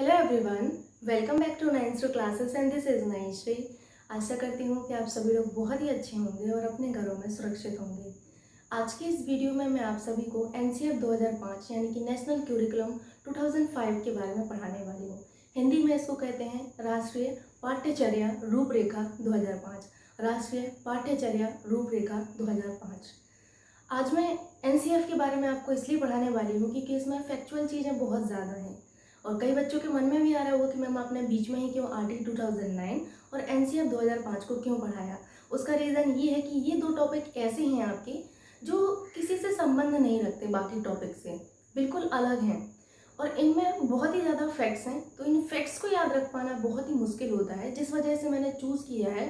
Hello everyone, welcome back to nines to classes and this is Nayanshree. आशा करती हूँ कि आप सभी लोग बहुत ही अच्छे होंगे और अपने घरों में सुरक्षित होंगे। आज की इस वीडियो में मैं आप सभी को एनसीएफ 2005 यानी कि नेशनल क्यूरिकुलम 2005 के बारे में पढ़ाने वाली हूँ। हिंदी में इसको कहते हैं राष्ट्रीय पाठ्यचर्या रूपरेखा 2005। राष्ट्रीय पाठ्यचर्या रूपरेखा 2005। आज मैं एनसीएफ के बारे में आपको इसलिए पढ़ाने वाली हूँ क्योंकि इसमें फैक्चुअल चीज़ें बहुत ज़्यादा हैं और कई बच्चों के मन में भी आ रहा होगा कि मैम आपने बीच में ही क्यों आरटी 2009 और एनसीएफ 2005 को क्यों पढ़ाया। उसका रीज़न ये है कि ये दो टॉपिक ऐसे हैं आपके जो किसी से संबंध नहीं रखते, बाकी टॉपिक से बिल्कुल अलग हैं और इनमें बहुत ही ज़्यादा फैक्ट्स हैं। तो इन फैक्ट्स को याद रख पाना बहुत ही मुश्किल होता है, जिस वजह से मैंने चूज़ किया है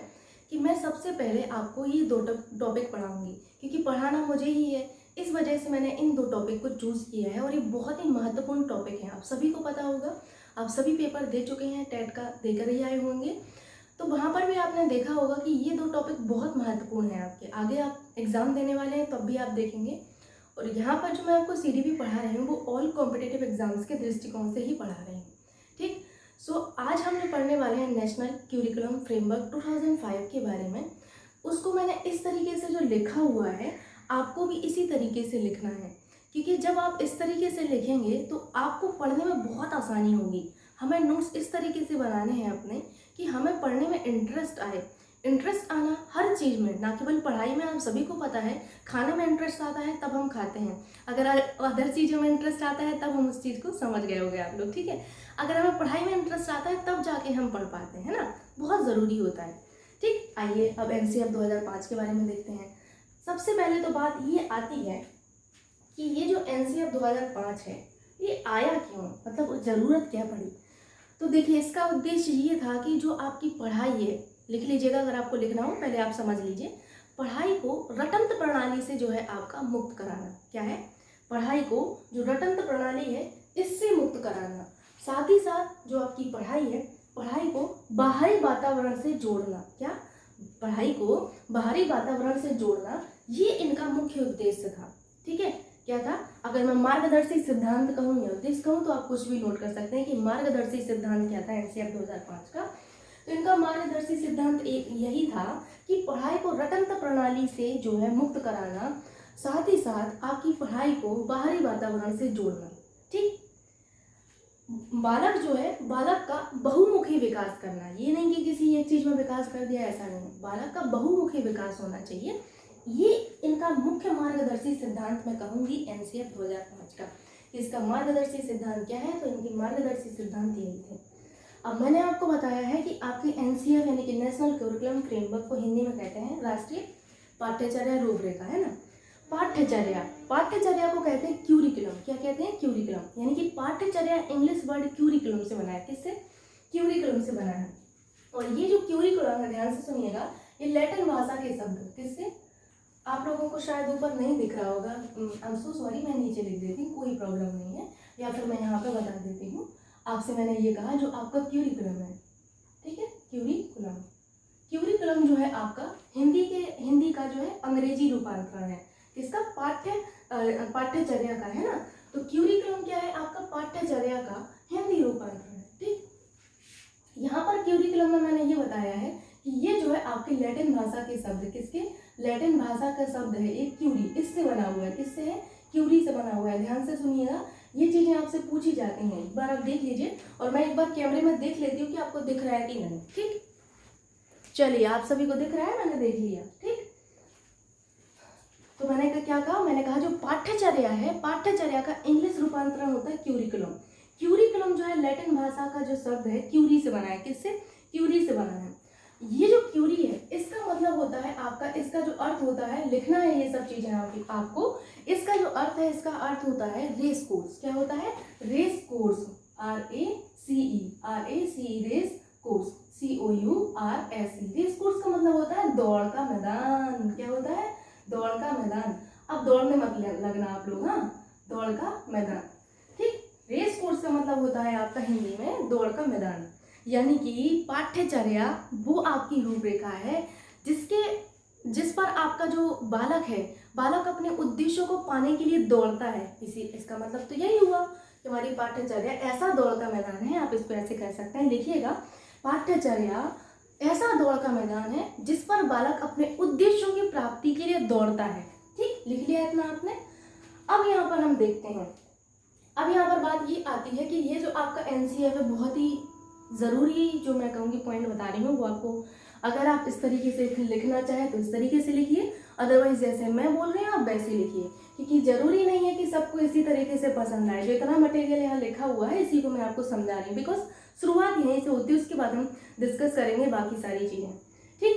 कि मैं सबसे पहले आपको ये दो टॉपिक पढ़ाऊँगी क्योंकि पढ़ाना मुझे ही है। इस वजह से मैंने इन दो टॉपिक को चूज़ किया है और ये बहुत ही महत्वपूर्ण टॉपिक है। आप सभी को पता होगा, आप सभी पेपर दे चुके हैं, टेट का देकर ही आए होंगे, तो वहाँ पर भी आपने देखा होगा कि ये दो टॉपिक बहुत महत्वपूर्ण हैं आपके। आगे आप एग्ज़ाम देने वाले हैं तब भी आप देखेंगे। और यहाँ पर जो मैं आपको सीडीपी पढ़ा रही हूँ वो ऑल कॉम्पिटिटिव एग्जाम्स के दृष्टिकोण से ही पढ़ा रही हूँ। ठीक, सो आज हम जो पढ़ने वाले हैं नेशनल क्यूरिकुलम फ्रेमवर्क 2005 के बारे में। उसको मैंने इस तरीके से जो लिखा हुआ है आपको भी इसी तरीके से लिखना है, क्योंकि जब आप इस तरीके से लिखेंगे तो आपको पढ़ने में बहुत आसानी होगी। हमें नोट्स इस तरीके से बनाने हैं अपने कि हमें पढ़ने में इंटरेस्ट आए। इंटरेस्ट आना हर चीज़ में, ना केवल पढ़ाई में। आप सभी को पता है खाने में इंटरेस्ट आता है तब हम खाते हैं, अगर अदर चीज़ों में इंटरेस्ट आता है तब हम उस चीज़ को समझ गए होंगे आप लोग। ठीक है, अगर हमें पढ़ाई में इंटरेस्ट आता है तब जाके हम पढ़ पाते हैं, है ना, बहुत ज़रूरी होता है। ठीक, आइए अब एनसीएफ 2005 के बारे में देखते हैं। सबसे पहले तो बात ये आती है कि ये जो एनसीएफ 2005 है ये आया क्यों, मतलब ज़रूरत क्या पड़ी। तो देखिए, इसका उद्देश्य ये था कि जो आपकी पढ़ाई है, लिख लीजिएगा अगर आपको लिखना हो, पहले आप समझ लीजिए, पढ़ाई को रटंत्र प्रणाली से जो है आपका मुक्त कराना। क्या है? पढ़ाई को जो रटंत्र प्रणाली है इससे मुक्त कराना। साथ ही साथ जो आपकी पढ़ाई है, पढ़ाई को बाहरी वातावरण से जोड़ना। क्या? पढ़ाई को बाहरी वातावरण से जोड़ना, ये इनका मुख्य उद्देश्य था। ठीक है, क्या था? अगर मैं मार्गदर्शी सिद्धांत कहूँ या उद्देश्य कहूँ तो आप कुछ भी नोट कर सकते हैं कि मार्गदर्शी सिद्धांत क्या था एनसीएफ 2005 का। तो इनका मार्गदर्शी सिद्धांत एक यही था कि पढ़ाई को रटंत्र प्रणाली से जो है मुक्त कराना, साथ ही साथ आपकी पढ़ाई को बाहरी वातावरण से जोड़ना। ठीक, बालक जो है, बालक का बहुमुखी विकास करना। ये नहीं कि किसी एक चीज में विकास कर दिया, ऐसा नहीं। बालक का बहुमुखी विकास होना चाहिए, ये इनका मुख्य मार्गदर्शी सिद्धांत मैं कहूंगी एनसीएफ 2005 का। इसका मार्गदर्शी सिद्धांत क्या है? तो इनके मार्गदर्शी सिद्धांत यही थे। अब मैंने आपको बताया है कि आपके एनसीएफ यानी कि नेशनल करिकुलम फ्रेमवर्क को हिंदी में कहते हैं राष्ट्रीय पाठ्यचर्या रूपरेखा, है ना। पाठ्यचर्या, पाठ्यचर्या को कहते हैं क्यूरिकुलम। क्या कहते हैं? क्यूरिकुलम। यानी कि पाठ्यचर्या इंग्लिश वर्ड क्यूरिकुलम से बना है। किससे? क्यूरिकुलम से बना है। और ये जो क्यूरिकुलम है, ध्यान से सुनिएगा, ये लैटिन भाषा के शब्द, किससे? आप लोगों को शायद ऊपर नहीं दिख रहा होगा, आई एम सो सॉरी, मैं नीचे लिख देती हूँ, कोई प्रॉब्लम नहीं है, या फिर मैं यहाँ पे बता देती हूँ आपसे। मैंने ये कहा जो आपका क्यूरिकुलम है, ठीक है, क्यूरिकुलम। क्यूरिकुलम जो है आपका हिंदी का जो है अंग्रेजी रूपांतरण है। इसका पाठ्यचर्या का, है ना। तो क्यूरिकुलम क्या है? आपका पाठ्यचर्या का हिंदी रूपांतरण है। ठीक, यहाँ पर क्यूरिकुलम में मैंने ये बताया है कि ये जो है आपके लैटिन भाषा के शब्द, किसके? लैटिन भाषा का शब्द है एक क्यूरी, इससे बना हुआ है। किससे है? क्यूरी से बना हुआ है। ध्यान से सुनिएगा, ये चीजें आपसे पूछी जाती हैं, एक बार आप देख लीजिए और मैं एक बार कैमरे में देख लेती हूँ कि आपको दिख रहा है कि नहीं। ठीक, चलिए, आप सभी को दिख रहा है, मैंने देख लिया। ठीक, तो मैंने क्या कहा? मैंने कहा जो पाठ्यचर्या है, पाठ्यचर्या का इंग्लिश रूपांतरण होता है क्यूरिकुलम। क्यूरिकुलम जो है लैटिन भाषा का जो शब्द है क्यूरी से बना है। किससे? क्यूरी से बना है। ये जो क्यूरी है इसका मतलब होता है आपका, इसका जो अर्थ होता है, लिखना है ये सब चीजें आपको। इसका जो अर्थ है, इसका अर्थ होता है रेस कोर्स। क्या होता है? Race course, RACE, race course, COURSE। Race course का मतलब होता है दौड़ का मैदान। क्या होता है? दौड़ का मैदान। अब दौड़ने मत लगना आप लोग, हाँ, दौड़ का मैदान। ठीक, रेस कोर्स का मतलब होता है आपका हिंदी में दौड़ का मैदान। यानी कि पाठ्यचर्या वो आपकी रूपरेखा है जिस पर आपका जो बालक है, बालक अपने उद्देश्यों को पाने के लिए दौड़ता है। इसका मतलब तो यही हुआ कि हमारी पाठ्यचर्या ऐसा दौड़ का मैदान है, आप इसको ऐसे कह सकते हैं, लिखिएगा, पाठ्यचर्या ऐसा दौड़ का मैदान है जिस पर बालक अपने उद्देश्यों की प्राप्ति के लिए दौड़ता है। ठीक, लिख लिया इतना आपने। अब यहाँ पर हम देखते हैं, अब यहाँ पर बात ये आती है कि ये जो आपका एनसीईएफ है बहुत ही ज़रूरी, जो मैं कहूँगी पॉइंट बता रही हूँ वो आपको, अगर आप इस तरीके से लिखना चाहें तो इस तरीके से लिखिए, अदरवाइज जैसे मैं बोल रही हूँ आप वैसे लिखिए, क्योंकि ज़रूरी नहीं है कि सबको इसी तरीके से पसंद आए। जो इतना मटेरियल यहाँ लिखा हुआ है इसी को मैं आपको समझा रही हूँ, बिकॉज शुरुआत यहीं से होती है, उसके बाद हम डिस्कस करेंगे बाकी सारी चीज़ें। ठीक,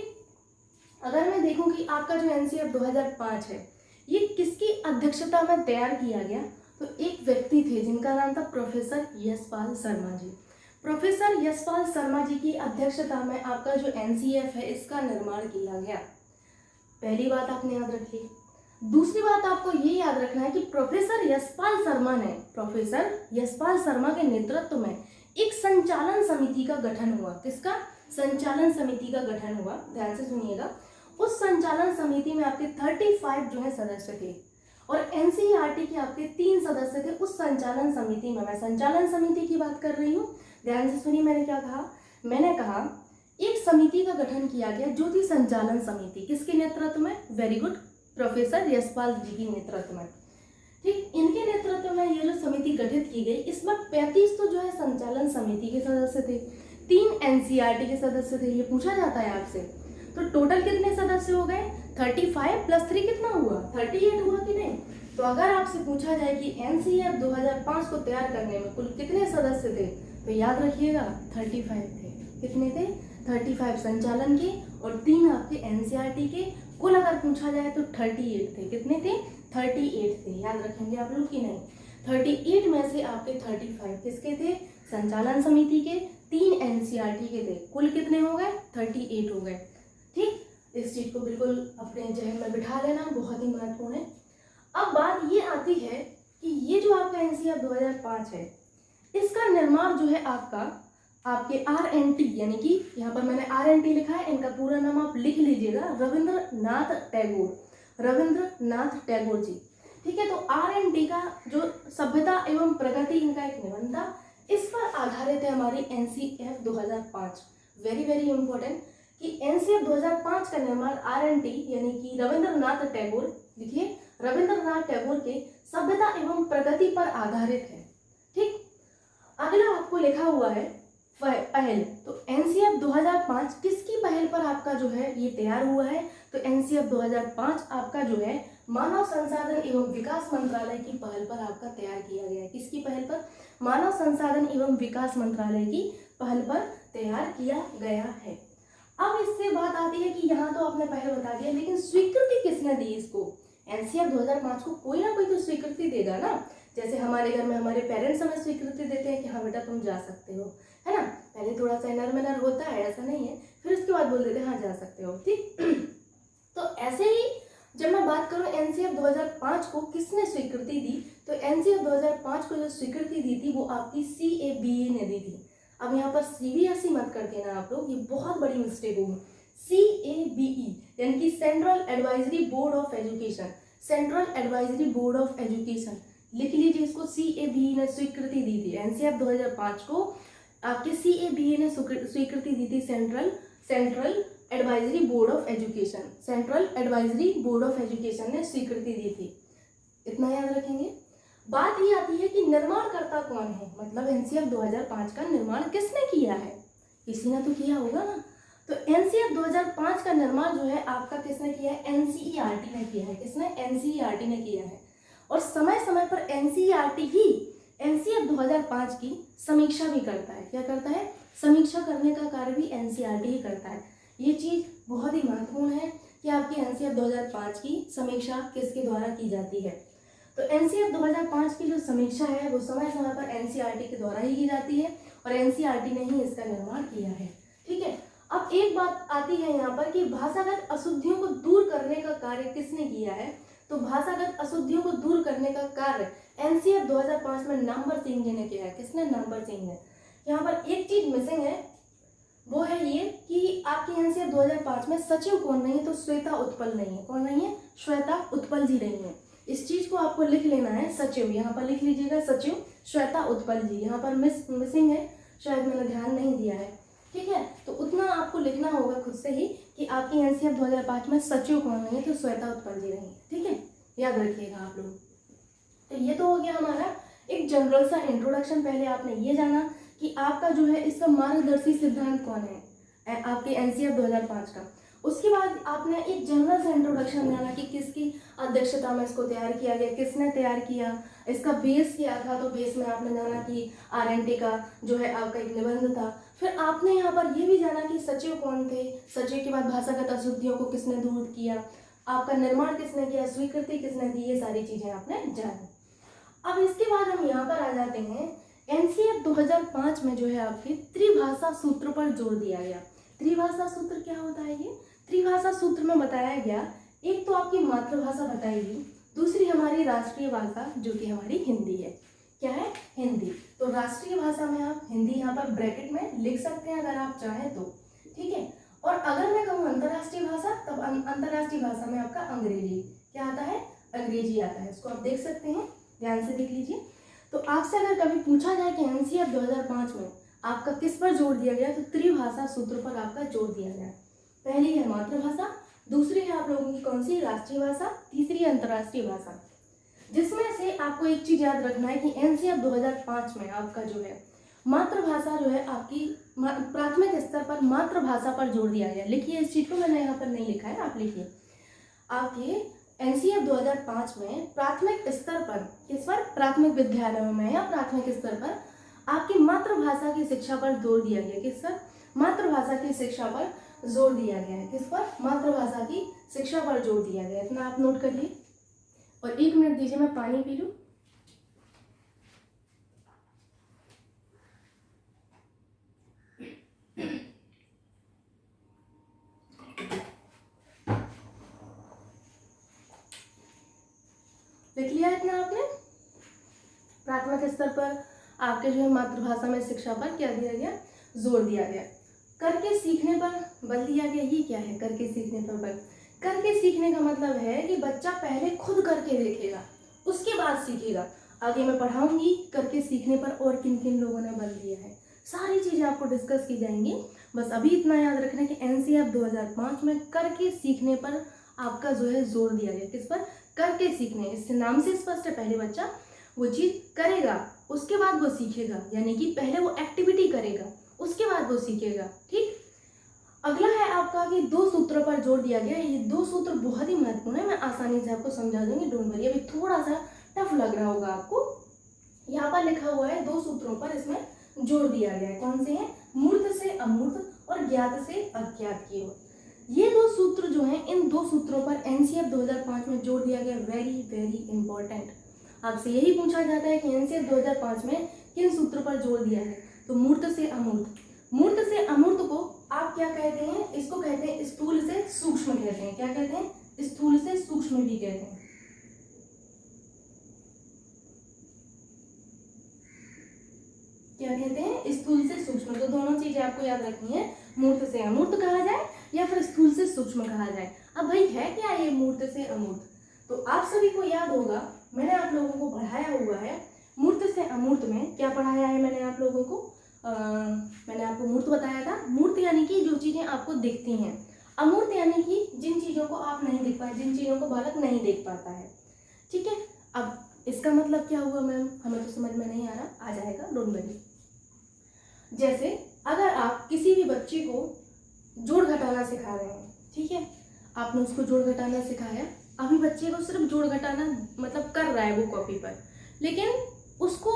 अगर मैं देखूँ कि आपका जो एनसीईएफ 2005 है ये किसकी अध्यक्षता में तैयार किया गया, तो एक व्यक्ति थे जिनका नाम था प्रोफेसर यशपाल शर्मा जी। प्रोफेसर यशपाल शर्मा जी की अध्यक्षता में आपका जो एनसीईएफ है इसका निर्माण किया गया। पहली बात आपने याद रखी। दूसरी बात आपको ये याद रखना है कि प्रोफेसर यशपाल शर्मा के नेतृत्व में एक संचालन समिति का गठन हुआ। किसका? संचालन समिति का गठन हुआ, ध्यान से सुनिएगा। उस संचालन समिति में आपके 35 जो है सदस्य थे और एनसीईआरटी के आपके 3 सदस्य थे उस संचालन समिति में। मैं संचालन समिति की बात कर रही हूँ, ध्यान से सुनिए। मैंने क्या कहा? मैंने कहा एक समिति का गठन किया गया जो थी संचालन समिति। किसके नेतृत्व में? वेरी गुड, प्रोफेसर यशपाल जी के नेतृत्व में। ठीक, इनके नेतृत्व में ये जो समिति गठित की गई, इसमें 35 तो जो है संचालन समिति के सदस्य थे, 3 एनसीईआरटी के सदस्य थे। ये पूछा जाता है आपसे, तो टोटल कितने सदस्य हो गए? 35 + 3 कितना हुआ? 38 हुआ कि नहीं? तो अगर आपसे पूछा जाए कि एनसीईएफ 2005 को तैयार करने में कुल कितने सदस्य थे, तो याद रखिएगा 35 थे। कितने थे? 35 संचालन के और 3 आपके एनसीईआरटी के। कुल अगर पूछा जाए तो 38 थे। कितने थे? 38 थे। याद रखेंगे आप लोग कि नहीं? 38 में से आपके 35 किसके थे? संचालन समिति के, 3 एनसीईआरटी के थे। कुल कितने हो गए? 38 हो गए। ठीक, इस चीज को बिल्कुल अपने जहन में बिठा लेना, बहुत ही महत्वपूर्ण है। अब बात ये आती है कि ये जो आपका एनसीईआरटी 2005 है इसका निर्माण जो है आपके RNT, यानी कि यहाँ पर मैंने RNT लिखा है, इनका पूरा नाम आप लिख लीजिएगा, रविंद्रनाथ टैगोर जी। ठीक है, तो RNT का जो सभ्यता एवं प्रगति इनका एक निबंध था, इस पर आधारित है हमारी एनसीईएफ 2005। वेरी वेरी इंपॉर्टेंट कि एनसीईएफ 2005 का निर्माण RNT यानी कि रविंद्रनाथ टैगोर, देखिए रविंद्रनाथ टैगोर के सभ्यता एवं प्रगति पर आधारित है। ठीक, अगला आपको लिखा हुआ है पहल। तो एनसीईएफ 2005 किसकी पहल पर आपका जो है ये तैयार हुआ है? तो एनसीईएफ 2005 आपका जो है मानव संसाधन एवं विकास मंत्रालय की पहल पर आपका तैयार किया गया है। किसकी पहल पर? मानव संसाधन एवं विकास मंत्रालय की पहल पर तैयार किया गया है। अब इससे बात आती है कि यहाँ तो आपने पहल बता दिया, लेकिन स्वीकृति किसने दी इसको? एनसीईएफ 2005 को कोई ना कोई तो स्वीकृति देगा ना। जैसे हमारे घर में हमारे पेरेंट्स हमें स्वीकृति देते हैं कि हाँ बेटा तुम जा सकते हो, है ना। पहले थोड़ा सा इनर होता है, ऐसा नहीं है, फिर उसके बाद बोल देते हैं हाँ जा सकते हो। ठीक, तो ऐसे ही जब मैं बात करूँ एनसीईएफ 2005 को किसने स्वीकृति दी, तो एनसीईएफ 2005 को जो स्वीकृति दी थी वो आपकी CABE ने दी थी। अब यहाँ पर CBSE मत कर देना आप लोग, ये बहुत बड़ी मिस्टेक होगी। CABE यानी कि central advisory board of education, central advisory board of education लिख लीजिए इसको। CABE ने स्वीकृति दी थी एनसीईएफ 2005 को, आपके CABE ने स्वीकृति दी थी central advisory board of education, central advisory board of education ने स्वीकृति दी थी। इतना याद रखेंगे। बात ये आती है कि निर्माणकर्ता कौन है, मतलब एनसीईएफ 2005 का निर्माण किसने किया है? किसी ने तो किया होगा ना। तो एनसीईएफ 2005 का निर्माण जो है आपका किसने किया है? एनसीईआरटी ने किया है। किसने? एनसीईआरटी ने किया है। और समय समय पर एनसीईआरटी ही एनसीईएफ 2005 की समीक्षा भी करता है। क्या करता है? समीक्षा करने का कार्य भी एनसीईआरटी ही करता है। ये चीज़ बहुत ही महत्वपूर्ण है कि आपकी एनसीईएफ 2005 की समीक्षा किसके द्वारा की जाती है। तो एनसीईएफ 2005 की जो समीक्षा है वो समय समय पर एनसीईआरटी के द्वारा ही की जाती है और एनसीईआरटी ने ही इसका निर्माण किया है। ठीक है, अब एक बात आती है यहाँ पर कि भाषागत अशुद्धियों को दूर करने का कार्य किसने किया है? तो भाषागत अशुद्धियों को दूर करने का कार्य एनसीईएफ 2005 में नामवर सिंह जी ने किया है। किसने? नामवर सिंह ने। यहाँ पर एक चीज मिसिंग है, वो है ये कि आपकी एनसीईएफ 2005 में सचिव कौन नहीं है? तो श्वेता उत्पल नहीं है। कौन नहीं है? श्वेता उत्पल जी नहीं है। इस चीज को आपको लिख लेना है। सचिव, यहाँ पर लिख लीजिएगा सचिव श्वेता उत्पल जी। यहाँ पर मिसिंग है, शायद मैंने ध्यान नहीं दिया है, ठीक है। तो उतना आपको लिखना होगा खुद से ही कि आपकी एनसीएफ 2005 में सचिव कौन रही है, तो श्वेता उत्पल जी रही है, ठीक है, याद रखिएगा आप लोग। तो ये तो हो गया हमारा एक जनरल सा इंट्रोडक्शन। पहले आपने ये जाना कि आपका जो है इसका मार्गदर्शी सिद्धांत कौन है आपके एनसीएफ 2005 का। उसके बाद आपने एक जनरल सा इंट्रोडक्शन जाना कि किसकी अध्यक्षता में इसको तैयार किया गया, किसने तैयार किया, इसका बेस क्या था। तो बेस में आपने जाना कि आरएनटी का जो है आपका एक निबंध था। फिर आपने यहाँ पर ये भी जाना कि सचिव कौन थे, सचिव के बाद भाषागत अशुद्धियों को किसने दूर किया, आपका निर्माण किसने किया, स्वीकृति किसने दी, ये सारी चीजें आपने जानी। अब इसके बाद हम यहाँ पर आ जाते हैं एनसीएफ 2005 में जो है आपके त्रिभाषा सूत्र पर जोर दिया गया। त्रिभाषा सूत्र क्या होता है? ये त्रिभाषा सूत्र में बताया गया, एक तो आपकी मातृभाषा बताएगी, दूसरी हमारी राष्ट्रीय भाषा जो कि हमारी हिंदी है। क्या है? हिंदी। तो राष्ट्रीय भाषा में आप हिंदी यहाँ पर ब्रैकेट में लिख सकते हैं अगर आप चाहें तो, ठीक है। और अगर मैं कहूँ अंतर्राष्ट्रीय भाषा, तब अंतर्राष्ट्रीय भाषा में आपका अंग्रेजी क्या आता है? अंग्रेजी आता है। इसको आप देख सकते हैं, ध्यान से देख लीजिए। तो आपसे अगर कभी पूछा जाए कि एनसीएफ 2005 में आपका किस पर जोर दिया गया, तो त्रिभाषा सूत्र पर आपका जोर दिया गया। पहली है मातृभाषा, दूसरी है आप लोगों की कौन सी? राष्ट्रीय भाषा, तीसरी है अंतर्राष्ट्रीय भाषा। जिसमें से आपको एक चीज याद रखना है कि एनसीएफ 2005 में आपका जो है मातृभाषा जो है आपकी प्राथमिक स्तर पर मातृभाषा पर जोर दिया गया। लिखिए इस चीज को, मैंने यहाँ पर नहीं लिखा है, आप लिखिए। आपके एनसीएफ 2005 में प्राथमिक स्तर पर, किस पर? प्राथमिक विद्यालयों में या प्राथमिक स्तर पर आपकी मातृभाषा की शिक्षा पर जोर दिया गया। किस पर? मातृभाषा की शिक्षा पर जोर दिया गया है। किस पर? मातृभाषा की शिक्षा पर जोर दिया गया है। इतना आप नोट करिए और 1 मिनट दीजिए, मैं पानी पी लूं। लिख लिया इतना आपने? प्राथमिक स्तर पर आपके जो है मातृभाषा में शिक्षा पर क्या दिया गया? जोर दिया गया। करके सीखने पर बल दिया गया। ये क्या है? करके सीखने पर बल। करके सीखने का मतलब है कि बच्चा पहले खुद करके देखेगा, उसके बाद सीखेगा। आगे मैं पढ़ाऊंगी करके सीखने पर और किन किन लोगों ने बल दिया है, सारी चीजें आपको डिस्कस की जाएंगी। बस अभी इतना याद रखना कि एनसीएफ 2005 में करके सीखने पर आपका जो है जोर दिया गया। किस पर? करके सीखने। इससे नाम से स्पष्ट है, पहले बच्चा वो चीज करेगा, उसके बाद वो सीखेगा। यानी कि पहले वो एक्टिविटी करेगा, उसके बाद वो सीखेगा, ठीक। अगला है आपका कि 2 सूत्रों पर जोर दिया गया। ये 2 सूत्र बहुत ही महत्वपूर्ण है, मैं आसानी से आपको समझा दूंगी, डोंट वरी। अभी थोड़ा सा टफ लग रहा होगा आपको। यहाँ पर लिखा हुआ है 2 सूत्रों पर इसमें जोर दिया गया है। कौन से हैं? मूर्त से अमूर्त और ज्ञात से अज्ञात की ओर। ये 2 सूत्र जो हैं, इन 2 सूत्रों पर एनसीएफ 2005 में जोर दिया गया। Very very important. आपसे यही पूछा जाता है कि एनसीएफ 2005 में किन सूत्र पर जोर दिया है, तो मूर्त से अमूर्त। मूर्त से अमूर्त को आप क्या कहते हैं? इसको कहते हैं स्थूल से सूक्ष्म कहते हैं। क्या कहते हैं? स्थूल से सूक्ष्म भी कहते हैं। क्या कहते हैं? स्थूल से सूक्ष्म। तो दोनों चीजें आपको याद रखनी है, मूर्त से अमूर्त कहा जाए या फिर स्थूल से सूक्ष्म कहा जाए। अब भाई है क्या ये मूर्त से अमूर्त? तो आप सभी को याद होगा, मैंने आप लोगों को पढ़ाया हुआ है मूर्त से अमूर्त में। क्या पढ़ाया है मैंने आप लोगों को? मैंने आपको मूर्त बताया था। मूर्त यानी कि जो चीजें आपको दिखती हैं, अमूर्त यानी कि जिन चीजों को आप नहीं देख पाए, जिन चीजों को बालक नहीं देख पाता है, ठीक है। अब इसका मतलब क्या हुआ मैम? हमें तो समझ में नहीं आ रहा, आ जाएगा, डोंट वरी। जैसे अगर आप किसी भी बच्चे को जोड़ घटाना सिखा रहे हैं, ठीक है, आपने उसको जोड़ घटाना सिखाया, अभी बच्चे को सिर्फ जोड़ घटाना मतलब कर रहा है वो कॉपी पर, लेकिन उसको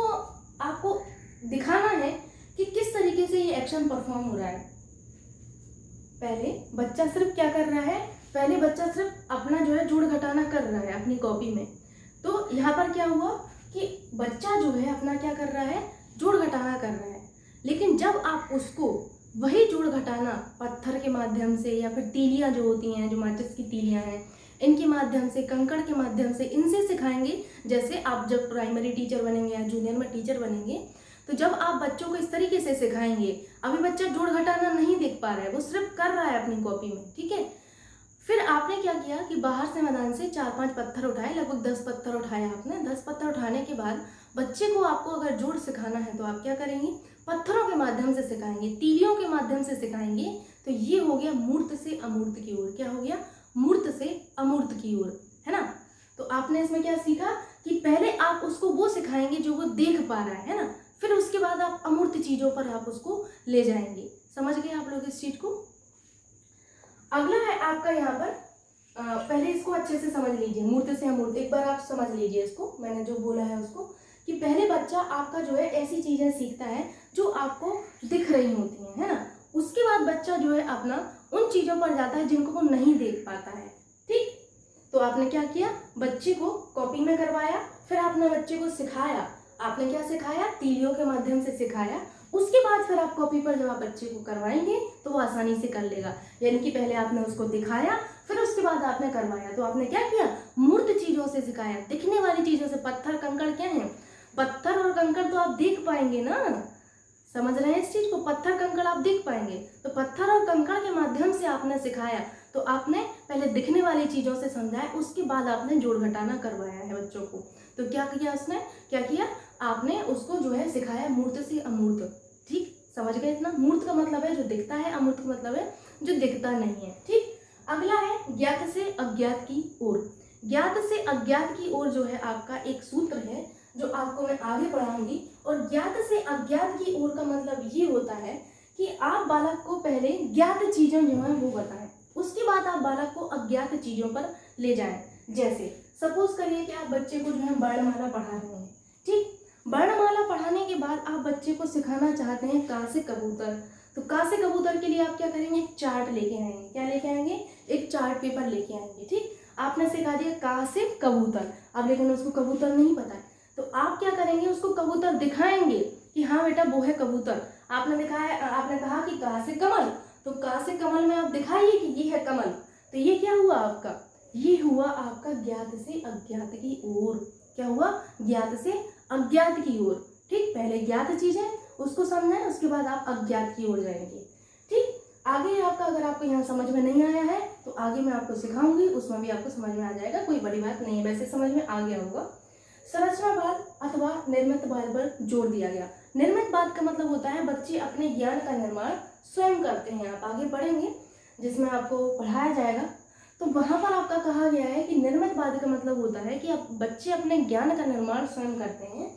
आपको दिखाना है कि किस तरीके से ये एक्शन परफॉर्म हो रहा है। पहले बच्चा सिर्फ क्या कर रहा है? पहले बच्चा सिर्फ अपना जो है जोड़ घटाना कर रहा है अपनी कॉपी में। तो यहाँ पर क्या हुआ कि बच्चा जो है अपना क्या कर रहा है? जोड़ घटाना कर रहा है। लेकिन जब आप उसको वही जोड़ घटाना पत्थर के माध्यम से या फिर तीलियां जो होती हैं, जो माचिस की तीलियां हैं, इनके माध्यम से, कंकड़ के माध्यम से, इनसे सिखाएंगे। जैसे आप जब प्राइमरी टीचर बनेंगे या जूनियर में टीचर बनेंगे, तो जब आप बच्चों को इस तरीके से सिखाएंगे, अभी बच्चा जोड़ घटाना नहीं देख पा रहा है, वो सिर्फ कर रहा है अपनी कॉपी में, ठीक है। फिर आपने क्या किया कि बाहर से मैदान से 4-5 पत्थर उठाए, लगभग 10 पत्थर उठाए आपने। 10 पत्थर उठाने के बाद बच्चे को आपको अगर जोड़ सिखाना है तो आप क्या करेंगे, पत्थरों के माध्यम से सिखाएंगे, तीलियों के माध्यम से सिखाएंगे। तो ये हो गया मूर्त से अमूर्त की ओर। क्या हो गया, मूर्त से अमूर्त की ओर, है ना। तो आपने इसमें क्या सीखा कि पहले आप उसको वो सिखाएंगे जो वो देख पा रहा है ना, फिर उसके बाद आप अमूर्त चीजों पर आप उसको ले जाएंगे। समझ गए आप लोग इस चीज को। अगला है आपका यहाँ पर पहले इसको अच्छे से समझ लीजिए, मूर्त से अमूर्त एक बार आप समझ लीजिए इसको, मैंने जो बोला है उसको, कि पहले बच्चा आपका जो है ऐसी चीजें सीखता है जो आपको दिख रही होती हैं, है ना। उसके बाद बच्चा जो है अपना उन चीजों पर जाता है जिनको वो नहीं देख पाता है। ठीक, तो आपने क्या किया, बच्चे को कॉपी में करवाया, फिर आपने बच्चे को सिखाया। आपने क्या सिखाया, तीलियों के माध्यम से सिखाया। उसके बाद फिर आप कॉपी पर जब आप बच्चे को करवाएंगे तो वो आसानी से कर लेगा। यानी कि पहले आपने उसको दिखाया, फिर उसके बाद आपने करवाया। तो आपने क्या किया, मूर्त चीजों से सिखाया, दिखने वाली चीजों से। पत्थर कंकड़ क्या है, पत्थर और कंकड़ तो आप देख पाएंगे ना, समझ रहे हैं इस चीज को, पत्थर कंकड़ आप देख पाएंगे। तो पत्थर और कंकड़ के माध्यम से आपने सिखाया। तो आपने पहले दिखने वाली चीजों से समझाया, उसके बाद आपने जोड़ घटाना करवाया है बच्चों को। तो क्या किया उसने, क्या किया, आपने उसको जो है सिखाया मूर्त से अमूर्त। ठीक, समझ गए इतना। मूर्त का मतलब है जो दिखता है, अमूर्त का मतलब है जो दिखता नहीं है। ठीक, अगला है ज्ञात से अज्ञात की ओर। ज्ञात से अज्ञात की ओर जो है आपका एक सूत्र है जो आपको मैं आगे पढ़ाऊंगी। और ज्ञात से अज्ञात की ओर का मतलब ये होता है कि आप बालक को पहले ज्ञात चीजें जो है वो बताएं, उसके बाद आप बालक को अज्ञात चीजों पर ले जाएं। जैसे सपोज करिए कि आप बच्चे को जो है वर्णमाला पढ़ा रहे हैं। ठीक, वर्णमाला पढ़ाने के बाद आप बच्चे को सिखाना चाहते हैं का से कबूतर। तो का से कबूतर के लिए आप क्या करेंगे, एक चार्ट लेके आएंगे। क्या लेके आएंगे, एक चार्ट पेपर लेके आएंगे। ठीक, आपने सिखा दिया का से कबूतर, अब लेकिन उसको कबूतर नहीं पता है, तो आप क्या करेंगे, उसको कबूतर दिखाएंगे कि हाँ बेटा वो है कबूतर। आपने दिखाया, आपने कहा कि का से कमल, तो का से कमल में आप दिखाइए कि ये है कमल। तो ये क्या हुआ आपका, ये हुआ आपका ज्ञात से अज्ञात की ओर। क्या हुआ, ज्ञात से अज्ञात की ओर। ठीक, पहले ज्ञात चीज है उसको समझें, उसके बाद आप अज्ञात की ओर जाएंगे। ठीक, आगे आपका अगर आपको यहाँ समझ में नहीं आया है तो आगे मैं आपको सिखाऊंगी, उसमें भी आपको समझ में आ जाएगा, कोई बड़ी बात नहीं है, वैसे समझ में आ गया होगा। संरचनावाद अथवा निर्मितवाद पर जोर दिया गया। निर्मितवाद का मतलब होता है बच्चे अपने ज्ञान का निर्माण स्वयं करते हैं। आप आगे पढ़ेंगे जिसमें आपको पढ़ाया जाएगा, तो वहां पर आपका कहा गया है कि निर्मितवाद का मतलब होता है कि आप बच्चे अपने ज्ञान का निर्माण स्वयं करते हैं।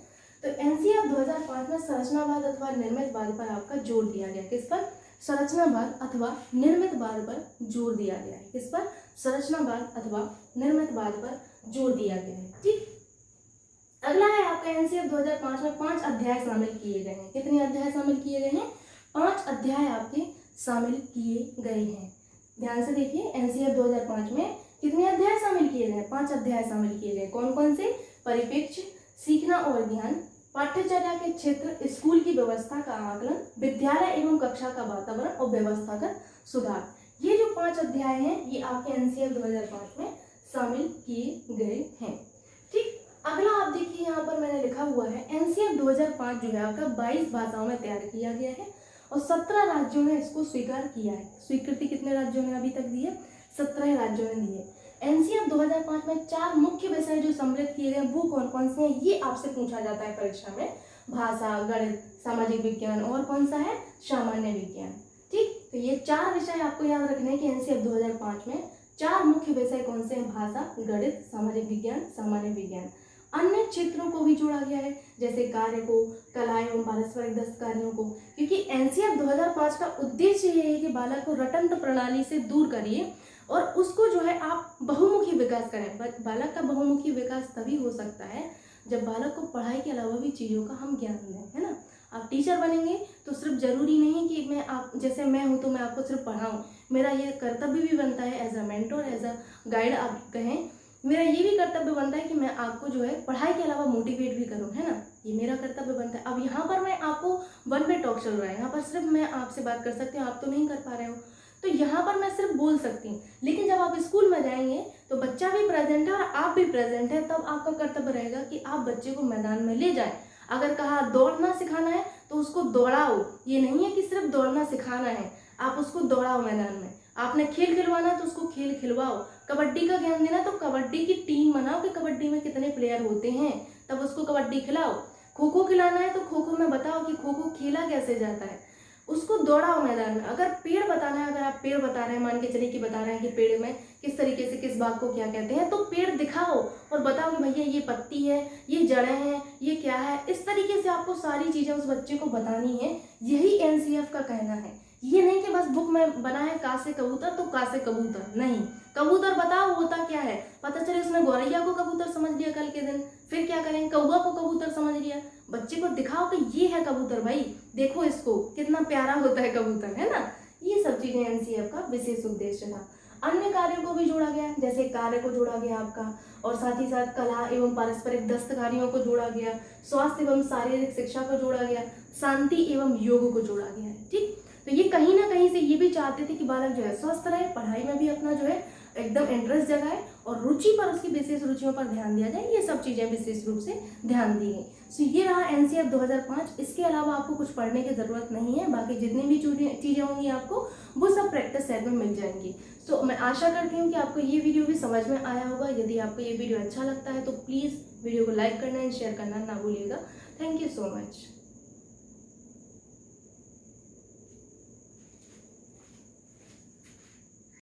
तो एनसीईआरटी 2005 में संरचनावाद अथवा निर्मितवाद पर आपका जोर दिया गया। किस पर, संरचनावाद अथवा निर्मितवाद पर जोर दिया गया है। किस पर, संरचनावाद अथवा निर्मितवाद पर जोर दिया गया है। ठीक, अगला है आपका एनसीईआरटी 2005 में 5 अध्याय शामिल किए गए हैं। कितने अध्याय शामिल किए गए हैं, 5 अध्याय आपके शामिल किए गए हैं। ध्यान से देखिए, एनसीईआरटी 2005 में कितने अध्याय शामिल किए गए, 5 अध्याय शामिल किए गए। कौन कौन से, परिप्रेक्ष्य, सीखना और ज्ञान, पाठ्यचर्या के क्षेत्र, स्कूल की व्यवस्था का आकलन, विद्यालय एवं कक्षा का वातावरण और व्यवस्थागत सुधार। ये जो 5 अध्याय हैं ये आपके एनसीईआरटी 2005 में शामिल किए गए हैं। ठीक, अगला आप देखिए यहाँ पर मैंने लिखा हुआ है एनसीईआरटी 2005 जो है आपका 22 भाषाओं में तैयार किया गया है और 17 राज्यों ने इसको स्वीकार किया है। स्वीकृति कितने राज्यों ने अभी तक दी है, 17 राज्यों ने दी है। एनसीईआरटी 2005 में 4 मुख्य विषय जो सम्मिलित किए गए वो कौन कौन से हैं, ये आपसे पूछा जाता है परीक्षा में। भाषा, गणित, सामाजिक विज्ञान और कौन सा है, सामान्य विज्ञान। ठीक, तो ये 4 विषय आपको याद रखने हैं कि एनसीईआरटी 2005 में 4 मुख्य विषय कौन से हैं, भाषा, गणित, सामाजिक विज्ञान, सामान्य विज्ञान। अन्य क्षेत्रों को भी जोड़ा गया है जैसे कार्य को, कला एवं पारस्परिक दस्तकारियों को, क्योंकि एनसीईआरटी 2005 का उद्देश्य ये है कि बालक को रटंत प्रणाली से दूर करिए और उसको जो है आप बहुमुखी विकास करें। बालक का बहुमुखी विकास तभी हो सकता है जब बालक को पढ़ाई के अलावा भी चीज़ों का हम ज्ञान दें, है ना। आप टीचर बनेंगे तो सिर्फ जरूरी नहीं कि मैं आप जैसे मैं हूँ तो मैं आपको सिर्फ पढ़ाऊँ, मेरा ये कर्तव्य भी बनता है as a mentor, as a guide आप कहें, मेरा ये भी कर्तव्य बनता है कि मैं आपको जो है पढ़ाई के अलावा मोटिवेट भी करूँ, है ना। ये मेरा कर्तव्य बनता है। अब यहाँ पर मैं आपको वन वे टॉक चल रहा है, यहाँ पर सिर्फ मैं आपसे बात कर सकती हूँ, आप तो नहीं कर पा रहे हो, तो यहाँ पर मैं सिर्फ बोल सकती हूँ। लेकिन जब आप स्कूल में जाएंगे तो बच्चा भी प्रेजेंट है और आप भी प्रेजेंट है, तब आपका कर्तव्य रहेगा कि आप बच्चे को मैदान में ले जाएं। अगर कहा दौड़ना सिखाना है तो उसको दौड़ाओ, ये नहीं है कि सिर्फ दौड़ना सिखाना है, आप उसको दौड़ाओ मैदान में। आपने खेल खिलवाना है तो उसको खेल खिलवाओ। कबड्डी का ज्ञान देना तो कबड्डी की टीम बनाओ कि कबड्डी में कितने प्लेयर होते हैं, तब उसको कबड्डी खिलाओ। खो खो खिलाना है तो खो खो में बताओ कि खो खो खेला कैसे जाता है, उसको दौड़ाओ मैदान में। अगर पेड़ बताना है, अगर आप पेड़ बता रहे हैं, मान के चलिए कि बता रहे हैं कि पेड़ में किस तरीके से किस भाग को क्या कहते हैं, तो पेड़ दिखाओ और बताओ कि भैया ये पत्ती है, ये जड़ें हैं, ये क्या है। इस तरीके से आपको सारी चीज़ें उस बच्चे को बतानी है। यही एनसीएफ का कहना है। ये नहीं कि बस बुक में बना है का से कबूतर तो का से कबूतर, नहीं, कबूतर बताओ होता क्या है। पता चले उसने गौरैया को कबूतर समझ लिया कल के दिन, फिर क्या करें, कौवा को कबूतर समझ लिया। बच्चे को दिखाओ कि ये है कबूतर भाई, देखो इसको कितना प्यारा होता है कबूतर, है ना। ये सब चीजें एनसीएफ का विशेष उद्देश्य था। अन्य कार्यों को भी जोड़ा गया, जैसे कार्य को जोड़ा गया आपका, और साथ ही साथ कला एवं पारस्परिक दस्तकारियों को जोड़ा गया, स्वास्थ्य एवं शारीरिक शिक्षा को जोड़ा गया, शांति एवं योग को जोड़ा गया है। ठीक, तो ये कहीं ना कहीं से ये भी चाहते थे कि बालक जो है स्वस्थ रहे, पढ़ाई में भी अपना जो है एकदम इंटरेस्ट जगाए और रुचि पर, उसकी विशेष रुचियों पर ध्यान दिया जाए। ये सब चीजें विशेष रूप से ध्यान दी गई। सो ये रहा एनसीएफ 2005। इसके अलावा आपको कुछ पढ़ने की जरूरत नहीं है, बाकी जितनी भी चीजें होंगी आपको वो सब प्रैक्टिस सेट में मिल जाएंगी। सो मैं आशा करती हूँ कि आपको ये वीडियो भी समझ में आया होगा। यदि आपको ये वीडियो अच्छा लगता है तो प्लीज़ वीडियो को लाइक करना एंड शेयर करना ना भूलिएगा। Thank you so much.